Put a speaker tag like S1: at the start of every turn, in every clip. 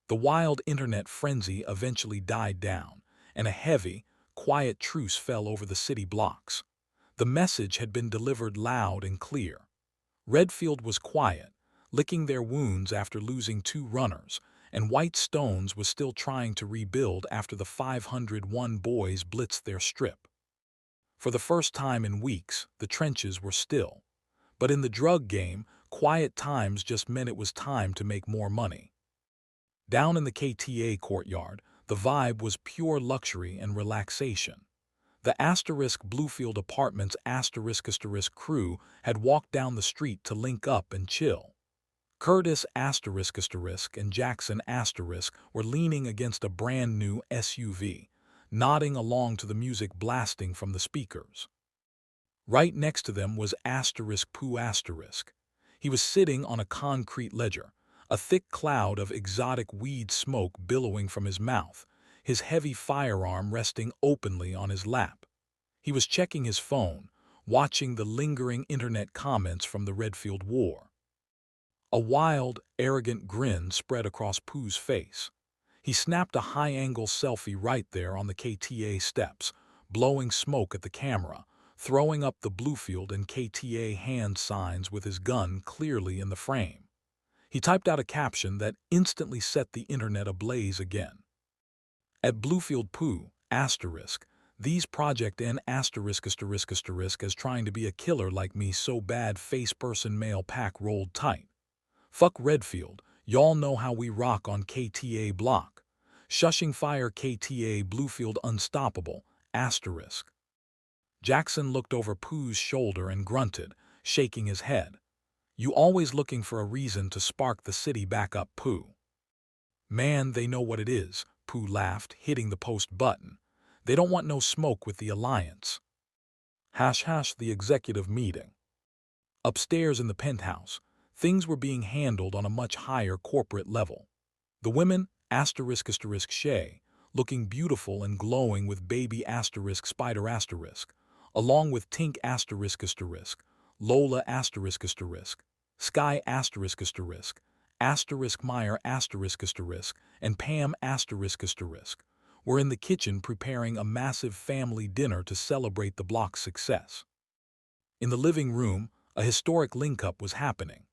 S1: The wild internet frenzy eventually died down, and a heavy, quiet truce fell over the city blocks. The message had been delivered loud and clear. Redfield was quiet, licking their wounds after losing 2 runners, and White Stones was still trying to rebuild after the 501 boys blitzed their strip. For the first time in weeks, the trenches were still. But in the drug game, quiet times just meant it was time to make more money. Down in the KTA courtyard, the vibe was pure luxury and relaxation. The Bluefield Apartments crew had walked down the street to link up and chill. Curtis and Jackson were leaning against a brand new SUV, nodding along to the music blasting from the speakers. Right next to them was Pooh. He was sitting on a concrete ledger, a thick cloud of exotic weed smoke billowing from his mouth, his heavy firearm resting openly on his lap. He was checking his phone, watching the lingering internet comments from the Redfield War. A wild, arrogant grin spread across Pooh's face. He snapped a high-angle selfie right there on the KTA steps, blowing smoke at the camera, throwing up the Bluefield and KTA hand signs with his gun clearly in the frame. He typed out a caption that instantly set the internet ablaze again. At Bluefield Pooh, these Project N as trying to be a killer like me so bad face person male pack rolled tight. Fuck Redfield, y'all know how we rock on KTA block. Shushing fire KTA Bluefield unstoppable, Jackson looked over Pooh's shoulder and grunted, shaking his head. You always looking for a reason to spark the city back up, Pooh. Man, they know what it is, Pooh laughed, hitting the post button. They don't want no smoke with the Alliance. The executive meeting. Upstairs in the penthouse, things were being handled on a much higher corporate level. The women, Shay, looking beautiful and glowing with baby spider along with Tink Lola Sky Meyer and Pam were in the kitchen preparing a massive family dinner to celebrate the block's success. In the living room, a historic link-up was happening.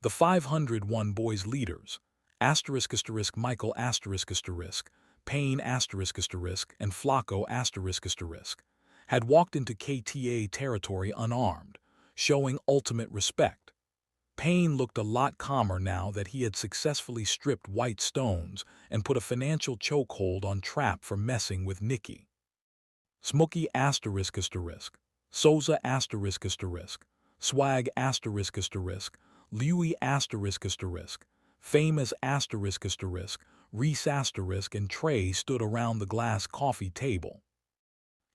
S1: The 501 boys leaders, Michael Payne and Flacco had walked into KTA territory unarmed, showing ultimate respect. Payne looked a lot calmer now that he had successfully stripped White Stones and put a financial chokehold on Trap for messing with Nikki. Smokey Souza Swag Louis Famous Reese and Trey stood around the glass coffee table.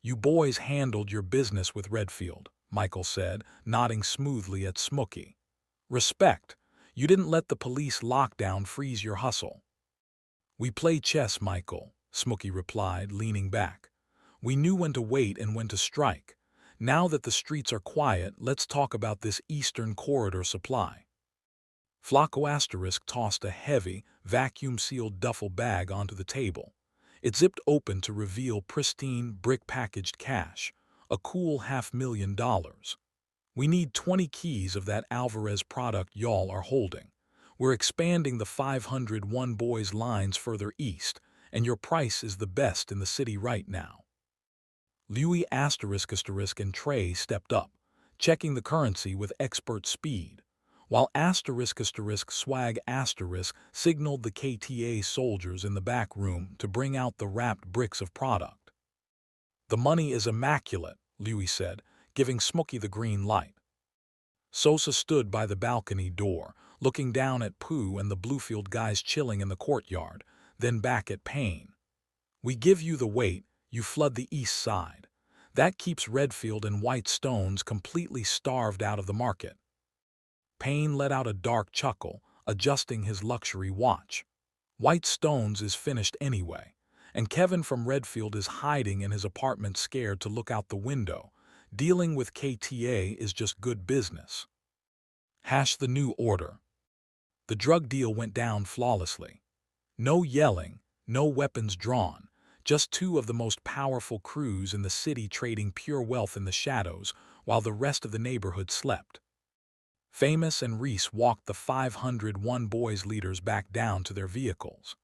S1: You boys handled your business with Redfield, Michael said, nodding smoothly at Smokey. Respect. You didn't let the police lockdown freeze your hustle. We play chess, Michael, Smokey replied, leaning back. We knew when to wait and when to strike. Now that the streets are quiet, let's talk about this Eastern Corridor supply. Flacco tossed a heavy, vacuum-sealed duffel bag onto the table. It zipped open to reveal pristine, brick-packaged cash, a cool $500,000. We need 20 keys of that Alvarez product y'all are holding. We're expanding the 501 boys lines further east, and your price is the best in the city right now. Louis and Trey stepped up, checking the currency with expert speed, while Swag signaled the KTA soldiers in the back room to bring out the wrapped bricks of product. The money is immaculate, Louis said, giving Smokey the green light. Sosa stood by the balcony door, looking down at Pooh and the Bluefield guys chilling in the courtyard, then back at Payne. We give you the weight, you flood the east side. That keeps Redfield and White Stones completely starved out of the market. Payne let out a dark chuckle, adjusting his luxury watch. White Stones is finished anyway, and Kevin from Redfield is hiding in his apartment scared to look out the window. Dealing with KTA is just good business. The new order. The drug deal went down flawlessly. No yelling, no weapons drawn, just two of the most powerful crews in the city trading pure wealth in the shadows while the rest of the neighborhood slept. Famous and Reese walked the 501 boys leaders back down to their vehicles.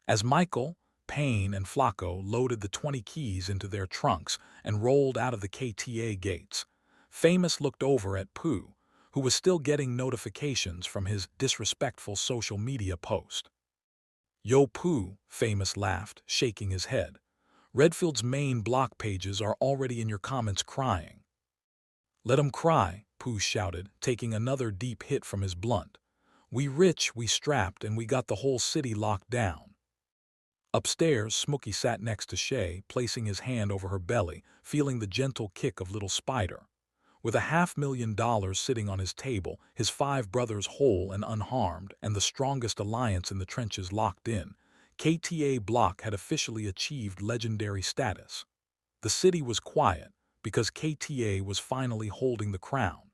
S1: As Michael, Payne, and Flacco loaded the 20 keys into their trunks and rolled out of the KTA gates, Famous looked over at Pooh, who was still getting notifications from his disrespectful social media post. "Yo, Pooh," Famous laughed, shaking his head. "Redfield's main block pages are already in your comments crying." "Let 'em cry," Pooh shouted, taking another deep hit from his blunt. "We rich, we strapped, and we got the whole city locked down." Upstairs, Smokey sat next to Shay, placing his hand over her belly, feeling the gentle kick of little Spider. With $500,000 sitting on his table, his 5 brothers whole and unharmed, and the strongest alliance in the trenches locked in, KTA Block had officially achieved legendary status. The city was quiet, because KTA was finally holding the crown.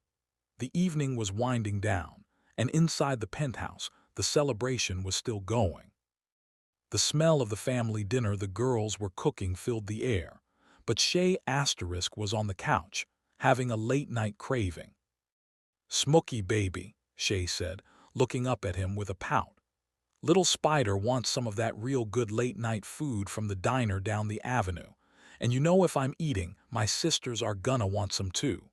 S1: The evening was winding down, and inside the penthouse, the celebration was still going. The smell of the family dinner the girls were cooking filled the air, but Shay Asterisk was on the couch, having a late-night craving. "Smokey, baby," Shay said, looking up at him with a pout. "Little Spider wants some of that real good late-night food from the diner down the avenue, and you know if I'm eating, my sisters are gonna want some too."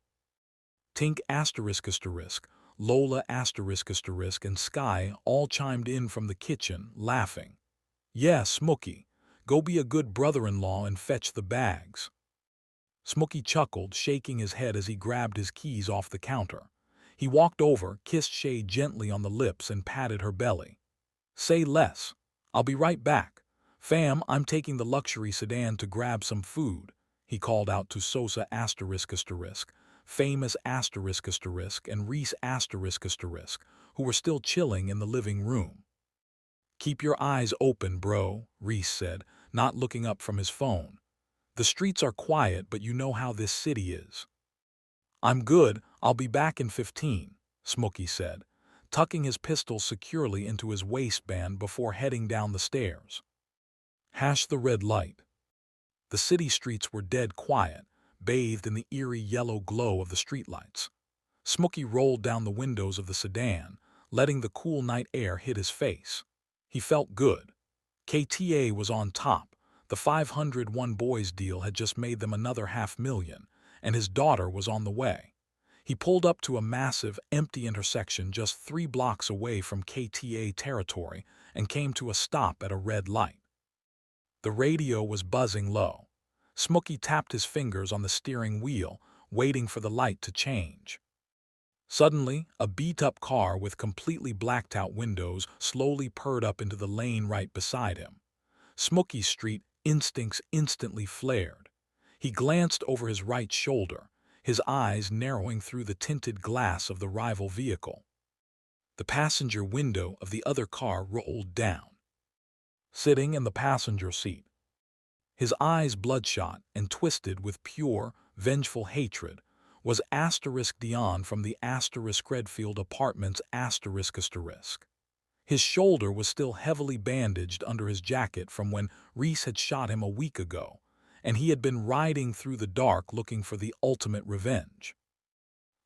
S1: Tink asterisk, Lola asterisk, and Sky all chimed in from the kitchen, laughing. "Yeah, Smokey, go be a good brother-in-law and fetch the bags." Smokey chuckled, shaking his head as he grabbed his keys off the counter. He walked over, kissed Shay gently on the lips, and patted her belly. "Say less. I'll be right back. Fam, I'm taking the luxury sedan to grab some food," he called out to Sosa asterisk, Famous asterisk, and Reese asterisk, who were still chilling in the living room. "Keep your eyes open, bro," Reese said, not looking up from his phone. "The streets are quiet, but you know how this city is." "I'm good, I'll be back in 15, Smokey said, tucking his pistol securely into his waistband before heading down the stairs. Hash the red light. The city streets were dead quiet, bathed in the eerie yellow glow of the streetlights. Smokey rolled down the windows of the sedan, letting the cool night air hit his face. He felt good. KTA was on top. The 501 boys deal had just made them another $500,000, and his daughter was on the way. He pulled up to a massive, empty intersection just 3 blocks away from KTA territory and came to a stop at a red light. The radio was buzzing low. Smokey tapped his fingers on the steering wheel, waiting for the light to change. Suddenly, a beat-up car with completely blacked-out windows slowly purred up into the lane right beside him. Smokey's street instincts instantly flared. He glanced over his right shoulder, his eyes narrowing through the tinted glass of the rival vehicle. The passenger window of the other car rolled down. Sitting in the passenger seat, his eyes bloodshot and twisted with pure, vengeful hatred, was Dion from the Redfield Apartments **. His shoulder was still heavily bandaged under his jacket from when Reese had shot him a week ago, and he had been riding through the dark looking for the ultimate revenge.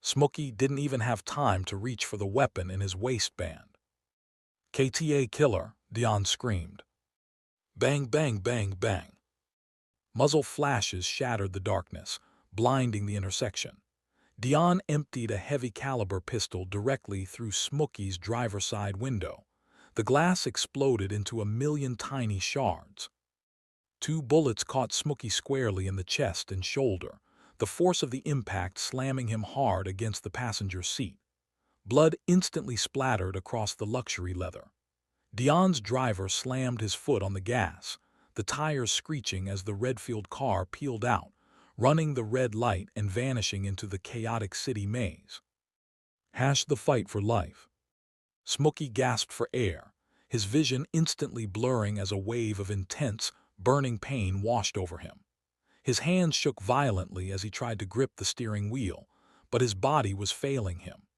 S1: Smokey didn't even have time to reach for the weapon in his waistband. "KTA killer," Dion screamed. Bang, bang, bang, bang. Muzzle flashes shattered the darkness, blinding the intersection. Dion emptied a heavy-caliber pistol directly through Smokey's driver's side window. The glass exploded into a million tiny shards. 2 bullets caught Smokey squarely in the chest and shoulder, the force of the impact slamming him hard against the passenger seat. Blood instantly splattered across the luxury leather. Dion's driver slammed his foot on the gas, the tires screeching as the Redfield car peeled out, running the red light and vanishing into the chaotic city maze. Hash the fight for life. Smokey gasped for air, his vision instantly blurring as a wave of intense, burning pain washed over him. His hands shook violently as he tried to grip the steering wheel, but his body was failing him.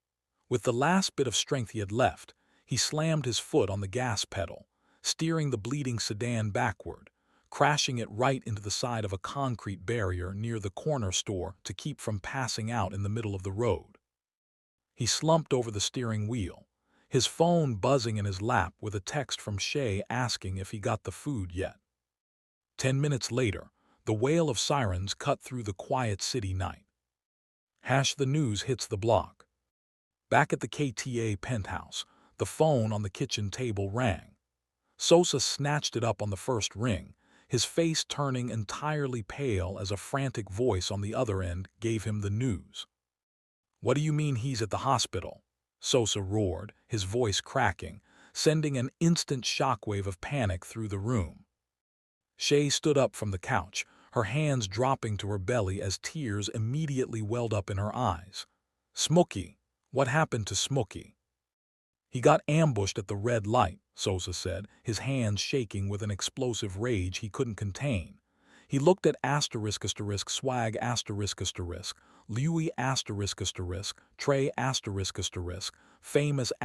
S1: With the last bit of strength he had left, he slammed his foot on the gas pedal, steering the bleeding sedan backward, crashing it right into the side of a concrete barrier near the corner store to keep from passing out in the middle of the road. He slumped over the steering wheel, his phone buzzing in his lap with a text from Shay asking if he got the food yet. 10 minutes later, the wail of sirens cut through the quiet city night. The news hits the block. Back at the KTA penthouse, the phone on the kitchen table rang. Sosa snatched it up on the first ring, his face turning entirely pale as a frantic voice on the other end gave him the news. "What do you mean he's at the hospital?" Sosa roared, his voice cracking, sending an instant shockwave of panic through the room. Shay stood up from the couch, her hands dropping to her belly as tears immediately welled up in her eyes. "Smokey, what happened to Smokey?" "He got ambushed at the red light," Sosa said, his hands shaking with an explosive rage he couldn't contain. He looked at **swag**, Louis **, Trey **, famous **,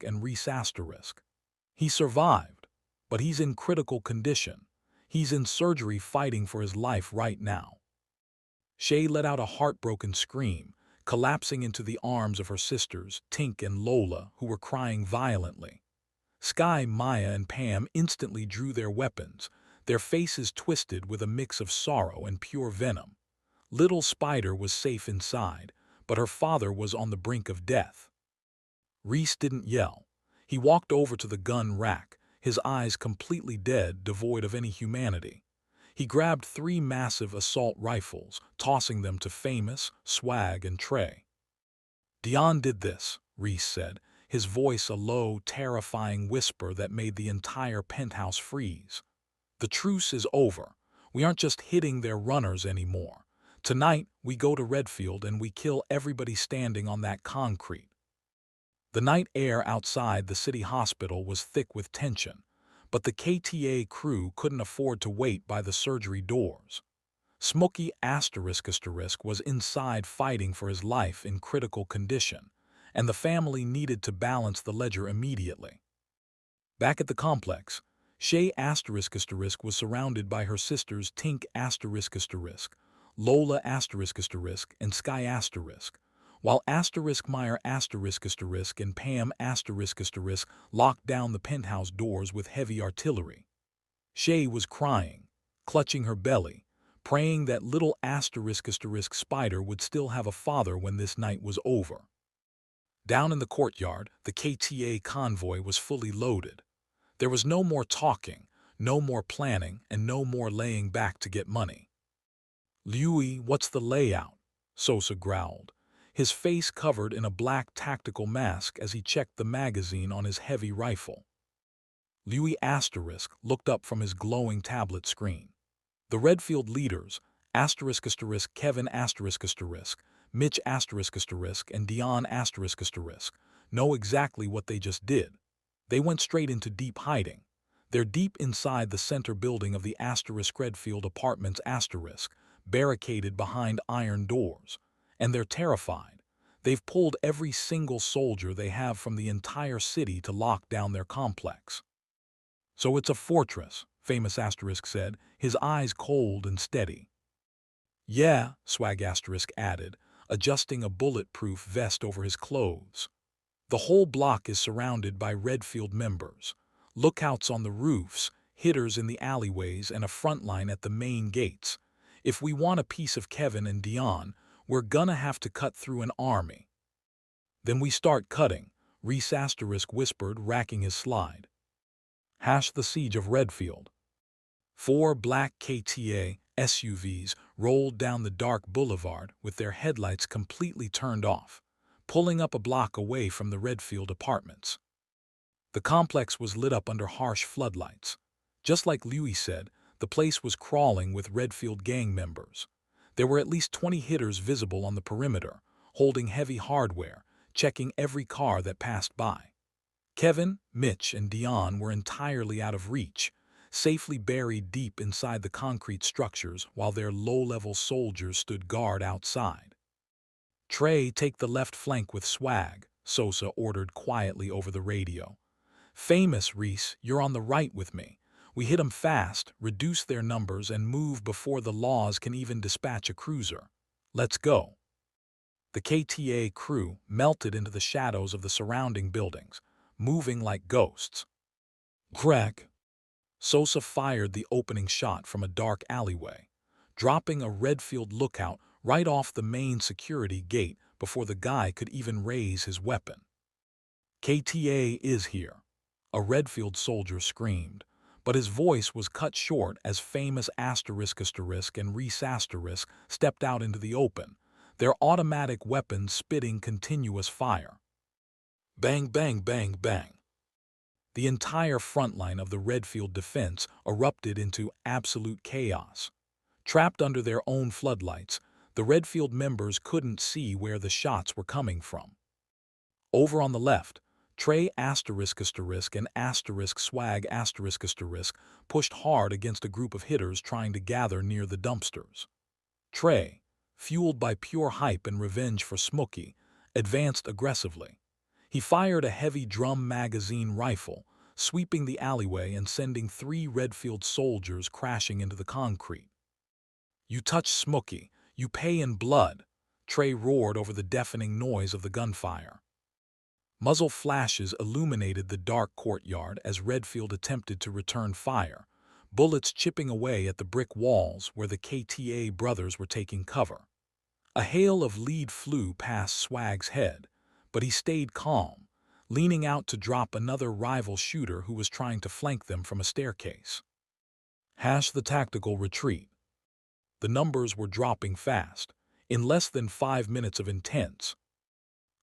S1: and Reese **. He survived, but he's in critical condition. He's in surgery fighting for his life right now." Shay let out a heartbroken scream, collapsing into the arms of her sisters, Tink and Lola, who were crying violently. Sky, Maya, and Pam instantly drew their weapons, their faces twisted with a mix of sorrow and pure venom. Little Spider was safe inside, but her father was on the brink of death. Reese didn't yell. He walked over to the gun rack, his eyes completely dead, devoid of any humanity. He grabbed 3 massive assault rifles, tossing them to Famous, Swag, and Trey. "Dion did this," Reese said, his voice a low, terrifying whisper that made the entire penthouse freeze. "The truce is over. We aren't just hitting their runners anymore. Tonight, we go to Redfield and we kill everybody standing on that concrete." The night air outside the city hospital was thick with tension, but the KTA crew couldn't afford to wait by the surgery doors. Smokey ** was inside fighting for his life in critical condition, and the family needed to balance the ledger immediately. Back at the complex, Shay ** was surrounded by her sisters Tink **, Lola **, and Sky **, while Meyer **, and Pam **, locked down the penthouse doors with heavy artillery. Shay was crying, clutching her belly, praying that little ** Spider would still have a father when this night was over. Down in the courtyard, the KTA convoy was fully loaded. There was no more talking, no more planning, and no more laying back to get money. "Louis, what's the layout?" Sosa growled, his face covered in a black tactical mask as he checked the magazine on his heavy rifle. Louis * looked up from his glowing tablet screen. "The Redfield leaders, Kevin **, Mitch **, and Dion **, know exactly what they just did. They went straight into deep hiding. They're deep inside the center building of the Redfield Apartments *, barricaded behind iron doors. And they're terrified. They've pulled every single soldier they have from the entire city to lock down their complex." "So it's a fortress," Famous * said, his eyes cold and steady. "Yeah," Swag * added, adjusting a bulletproof vest over his clothes. "The whole block is surrounded by Redfield members. Lookouts on the roofs, hitters in the alleyways, and a front line at the main gates. If we want a piece of Kevin and Dion, we're gonna have to cut through an army." "Then we start cutting," Reese * whispered, racking his slide. The siege of Redfield. 4 black KTA SUVs rolled down the dark boulevard with their headlights completely turned off, pulling up a block away from the Redfield apartments. The complex was lit up under harsh floodlights. Just like Louis said, the place was crawling with Redfield gang members. There were at least 20 hitters visible on the perimeter, holding heavy hardware, checking every car that passed by. Kevin, Mitch, and Dion were entirely out of reach, safely buried deep inside the concrete structures while their low-level soldiers stood guard outside. "Trey, take the left flank with Swag," Sosa ordered quietly over the radio. Famous, Reese, you're on the right with me. We hit 'em fast, reduce their numbers, and move before the laws can even dispatch a cruiser. Let's go. The KTA crew melted into the shadows of the surrounding buildings, moving like ghosts. Greg. Sosa fired the opening shot from a dark alleyway, dropping a Redfield lookout right off the main security gate before the guy could even raise his weapon. KTA is here, a Redfield soldier screamed, but his voice was cut short as Famous and Reese stepped out into the open, their automatic weapons spitting continuous fire. Bang, bang, bang, bang. The entire front line of the Redfield defense erupted into absolute chaos. Trapped under their own floodlights, the Redfield members couldn't see where the shots were coming from. Over on the left, Trey and Swag pushed hard against a group of hitters trying to gather near the dumpsters. Trey, fueled by pure hype and revenge for Smokey, advanced aggressively. He fired a heavy drum magazine rifle, sweeping the alleyway and sending 3 Redfield soldiers crashing into the concrete. "You touch Smokey, you pay in blood," Trey roared over the deafening noise of the gunfire. Muzzle flashes illuminated the dark courtyard as Redfield attempted to return fire, bullets chipping away at the brick walls where the KTA brothers were taking cover. A hail of lead flew past Swag's head, but he stayed calm, leaning out to drop another rival shooter who was trying to flank them from a staircase. The tactical retreat. The numbers were dropping fast, in less than 5 minutes of intense,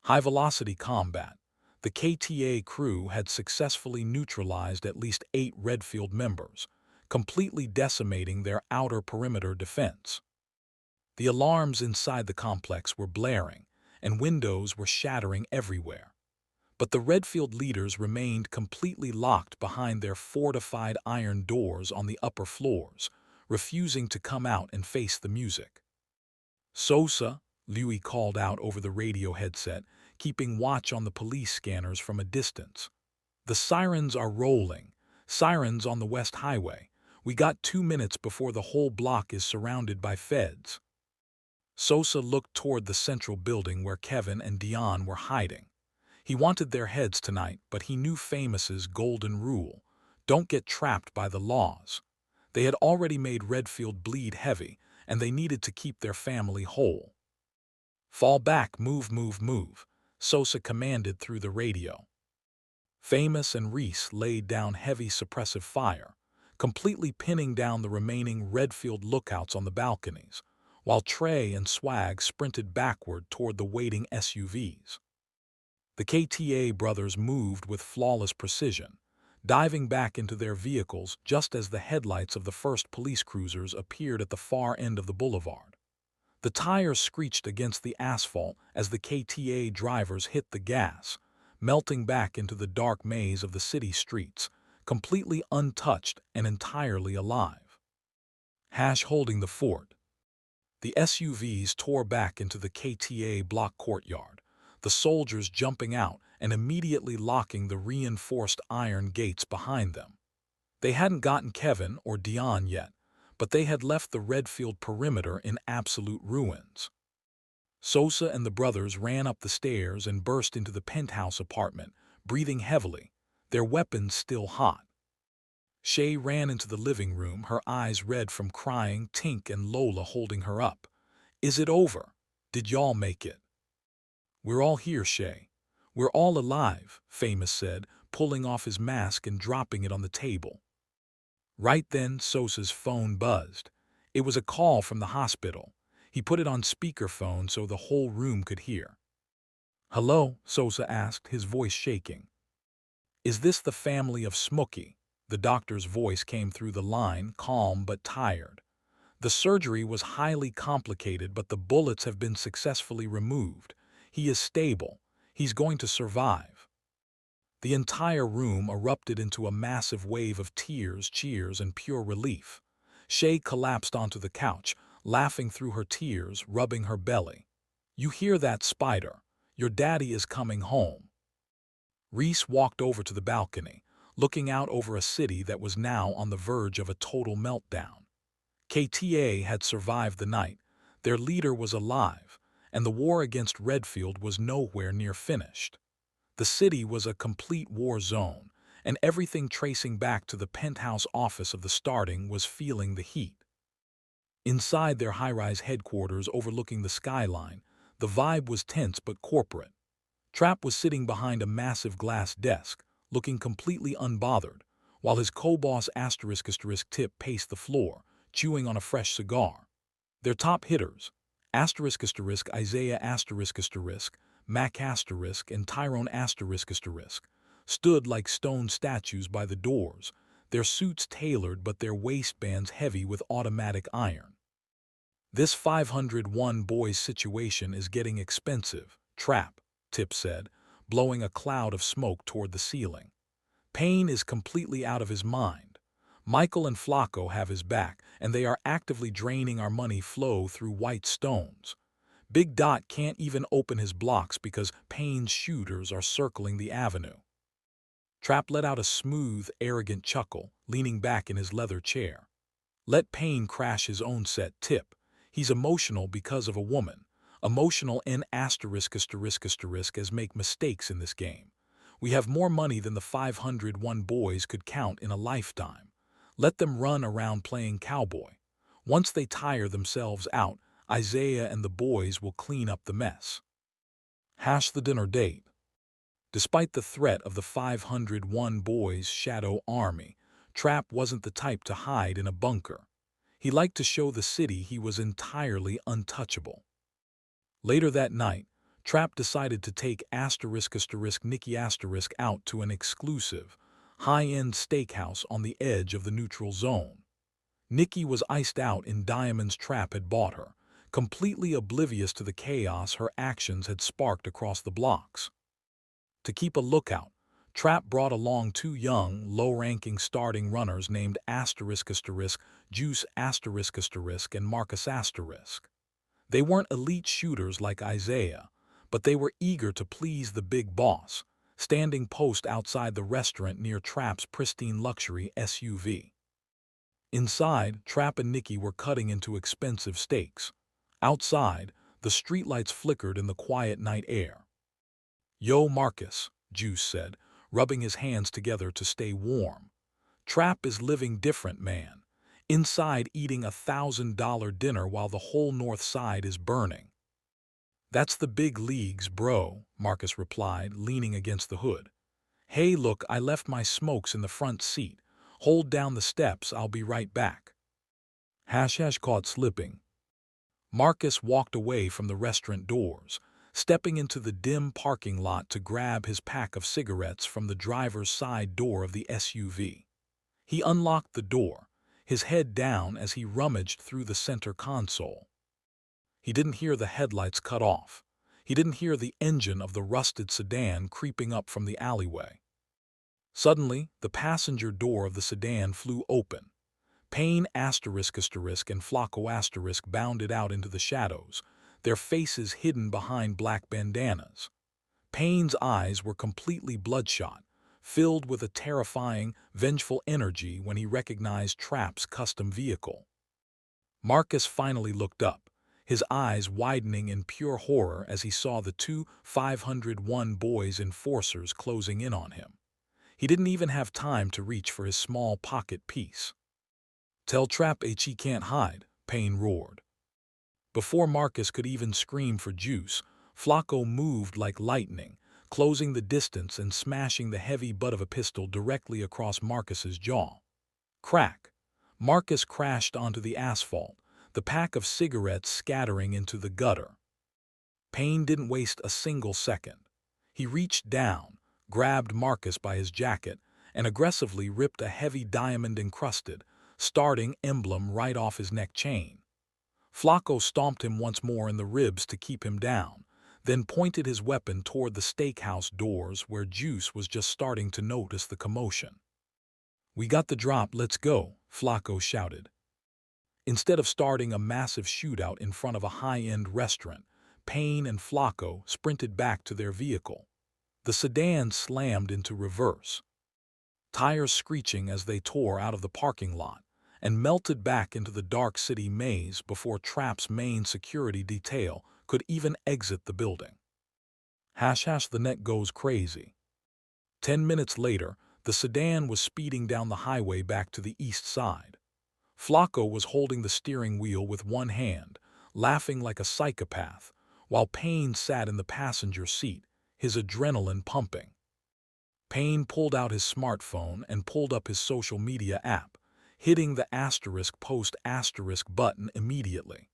S1: high-velocity combat. The KTA crew had successfully neutralized at least 8 Redfield members, completely decimating their outer perimeter defense. The alarms inside the complex were blaring, and windows were shattering everywhere. But the Redfield leaders remained completely locked behind their fortified iron doors on the upper floors, refusing to come out and face the music. "Sosa," Louis called out over the radio headset, keeping watch on the police scanners from a distance. "The sirens are rolling. Sirens on the West Highway. We got 2 minutes before the whole block is surrounded by feds." Sosa looked toward the central building where Kevin and Dion were hiding. He wanted their heads tonight, but he knew Famous's golden rule: don't get trapped by the laws. They had already made Redfield bleed heavy, and they needed to keep their family whole. "Fall back, move, move, move," Sosa commanded through the radio. Famous and Reese laid down heavy suppressive fire, completely pinning down the remaining Redfield lookouts on the balconies, while Trey and Swag sprinted backward toward the waiting SUVs. The KTA brothers moved with flawless precision, diving back into their vehicles just as the headlights of the first police cruisers appeared at the far end of the boulevard. The tires screeched against the asphalt as the KTA drivers hit the gas, melting back into the dark maze of the city streets, completely untouched and entirely alive. Holding the fort. The SUVs tore back into the KTA block courtyard, the soldiers jumping out and immediately locking the reinforced iron gates behind them. They hadn't gotten Kevin or Dion yet, but they had left the Redfield perimeter in absolute ruins. Sosa and the brothers ran up the stairs and burst into the penthouse apartment, breathing heavily, their weapons still hot. Shay ran into the living room, her eyes red from crying, Tink and Lola holding her up. "Is it over? Did y'all make it?" "We're all here, Shay. We're all alive," Famous said, pulling off his mask and dropping it on the table. Right then, Sosa's phone buzzed. It was a call from the hospital. He put it on speakerphone so the whole room could hear. "Hello?" Sosa asked, his voice shaking. "Is this the family of Smokey?" The doctor's voice came through the line, calm but tired. "The surgery was highly complicated, but the bullets have been successfully removed. He is stable. He's going to survive." The entire room erupted into a massive wave of tears, cheers, and pure relief. Shay collapsed onto the couch, laughing through her tears, rubbing her belly. "You hear that, Spider? Your daddy is coming home." Reese walked over to the balcony, looking out over a city that was now on the verge of a total meltdown. KTA had survived the night, their leader was alive, and the war against Redfield was nowhere near finished. The city was a complete war zone, and everything tracing back to the penthouse office of the Starting was feeling the heat. Inside their high-rise headquarters overlooking the skyline, the vibe was tense but corporate. Trap was sitting behind a massive glass desk, looking completely unbothered, while his co-boss Tip paced the floor, chewing on a fresh cigar. Their top hitters, Isaiah Mac and Tyrone stood like stone statues by the doors, their suits tailored but their waistbands heavy with automatic iron. "This 501 boys situation is getting expensive, Trap," Tip said, blowing a cloud of smoke toward the ceiling. "Payne is completely out of his mind. Michael and Flacco have his back, and they are actively draining our money flow through White Stones. Big Dot can't even open his blocks because Payne's shooters are circling the avenue." Trap let out a smooth, arrogant chuckle, leaning back in his leather chair. "Let Payne crash his own set, Tip. He's emotional because of a woman. Emotional as make mistakes in this game. We have more money than the 501 boys could count in a lifetime. Let them run around playing cowboy. Once they tire themselves out, Isaiah and the boys will clean up the mess." The dinner date. Despite the threat of the 501 boys' shadow army, Trap wasn't the type to hide in a bunker. He liked to show the city he was entirely untouchable. Later that night, Trap decided to take Nicky out to an exclusive, high-end steakhouse on the edge of the neutral zone. Nicky was iced out in diamonds Trap had bought her, completely oblivious to the chaos her actions had sparked across the blocks. To keep a lookout, Trap brought along two young, low-ranking starting runners named Juice and Marcus *. They weren't elite shooters like Isaiah, but they were eager to please the big boss, standing post outside the restaurant near Trap's pristine luxury SUV. Inside, Trap and Nicky were cutting into expensive steaks. Outside, the streetlights flickered in the quiet night air. "Yo, Marcus," Juice said, rubbing his hands together to stay warm. "Trap is living different, man. Inside eating $1,000 dinner while the whole north side is burning." "That's the big leagues, bro," Marcus replied, leaning against the hood. "Hey, look, I left my smokes in the front seat. Hold down the steps, I'll be right back." Caught slipping. Marcus walked away from the restaurant doors, stepping into the dim parking lot to grab his pack of cigarettes from the driver's side door of the SUV. He unlocked the door, his head down as he rummaged through the center console. He didn't hear the headlights cut off. He didn't hear the engine of the rusted sedan creeping up from the alleyway. Suddenly, the passenger door of the sedan flew open. Payne and Flacco bounded out into the shadows, their faces hidden behind black bandanas. Payne's eyes were completely bloodshot, filled with a terrifying, vengeful energy when he recognized Trap's custom vehicle. Marcus finally looked up, his eyes widening in pure horror as he saw the two 501 boys enforcers closing in on him. He didn't even have time to reach for his small pocket piece. "Tell Trap he can't hide," Payne roared. Before Marcus could even scream for Juice, Flacco moved like lightning, closing the distance and smashing the heavy butt of a pistol directly across Marcus's jaw. Crack! Marcus crashed onto the asphalt, the pack of cigarettes scattering into the gutter. Payne didn't waste a single second. He reached down, grabbed Marcus by his jacket, and aggressively ripped a heavy diamond-encrusted, Starting emblem right off his neck chain. Flacco stomped him once more in the ribs to keep him down, then pointed his weapon toward the steakhouse doors where Juice was just starting to notice the commotion. "We got the drop, let's go," Flacco shouted. Instead of starting a massive shootout in front of a high-end restaurant, Payne and Flacco sprinted back to their vehicle. The sedan slammed into reverse. tires screeching as they tore out of the parking lot and melted back into the dark city maze before Trap's main security detail could even exit the building. The net goes crazy. 10 minutes later, the sedan was speeding down the highway back to the east side. Flacco was holding the steering wheel with one hand, laughing like a psychopath, while Payne sat in the passenger seat, his adrenaline pumping. Payne pulled out his smartphone and pulled up his social media app, hitting the *post* button immediately.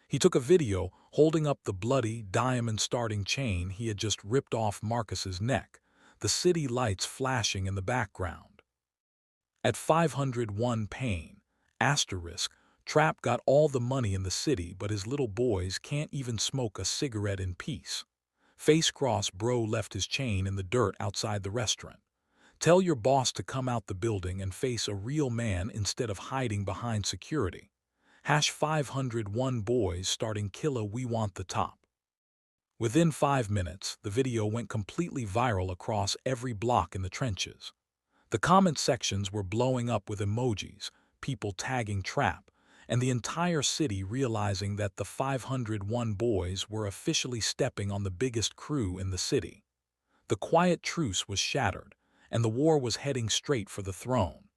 S1: He took a video holding up the bloody, diamond-starting chain he had just ripped off Marcus's neck, the city lights flashing in the background. At 501 Payne, Trap got all the money in the city, but his little boys can't even smoke a cigarette in peace. Face cross bro left his chain in the dirt outside the restaurant. Tell your boss to come out the building and face a real man instead of hiding behind security. #501 boys starting killa we want the top. Within 5 minutes, the video went completely viral across every block in the trenches. The comment sections were blowing up with emojis, people tagging Trap, and the entire city realizing that the 501 boys were officially stepping on the biggest crew in the city. The quiet truce was shattered, and the war was heading straight for the throne.